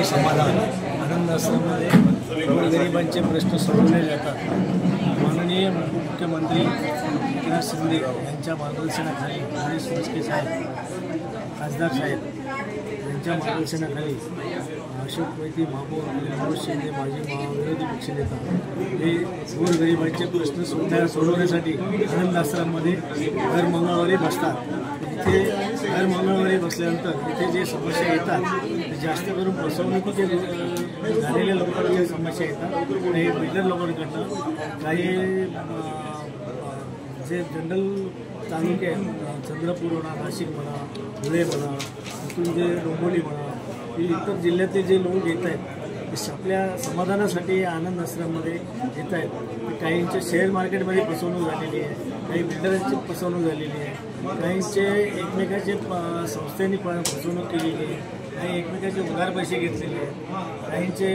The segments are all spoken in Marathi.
समाधान आनंद आश्रममध्ये गोरगरिबांचे प्रश्न सोडवले जातात। माननीय मुख्यमंत्री एकनाथ शिंदे यांच्या मार्गदर्शनाखाली गणेश सुरस्के साहेब खासदार साहेब यांच्या मार्गदर्शनाखाली अशोक वैती महापौर मनोज शिंदे माजी विरोधी पक्षनेता हे गोरगरिबांचे प्रश्न सोडवण्यासाठी आनंद आश्रममध्ये दर मंगळवारी बसतात। इथे दर मंगळवारी बसल्यानंतर इथे जे समस्या येतात ते जास्त करून फसवणुकीचे झालेल्या लोकांच्या समस्या येतात। काही बिल्डर लोकांकडनं काही जे जनरल तालुके आहेत चंद्रपूर म्हणा, नाशिक म्हणा, धुळे म्हणा, इथून जे डोंबिवली म्हणा, हे इतर जिल्ह्यातले जे लोक येत आहेत ते आपल्या समाधानासाठी आनंद आश्रममध्ये येत आहेत। काहींच्या शेअर मार्केटमध्ये फसवणूक झालेली आहे, काही बिल्डरांची फसवणूक झालेली आहे, काहींचे एकमेकाचे संस्थेने फसवणूक केलेली आहे, काही एकमेकाचे उधार पैसे घेतलेले आहेत, काहींचे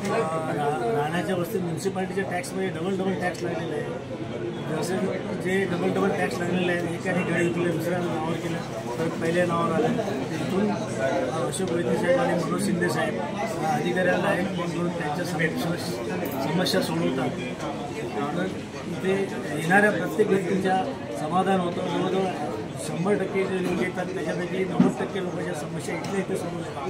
राहण्याच्या वस्तीत म्युन्सिपाल्टीच्या टॅक्समध्ये डबल टॅक्स लागलेले आहे। जसे जे डबल टॅक्स लागलेले आहेत एकाने गाडी विकले दुसऱ्या नावावर केलं तर पहिल्या नावावर आलं। तिथून अशोक वैती साहेब आणि मनोज शिंदे साहेब अधिकाऱ्याला एक फोन करून त्यांच्या समस्या सोडवतात। तर इथे येणाऱ्या प्रत्येक व्यक्तीच्या समाधान होतं। जवळजवळ 100% जे लोक येतात त्याच्यापैकी 90% लोकांच्या समस्या इथे सोडवतात।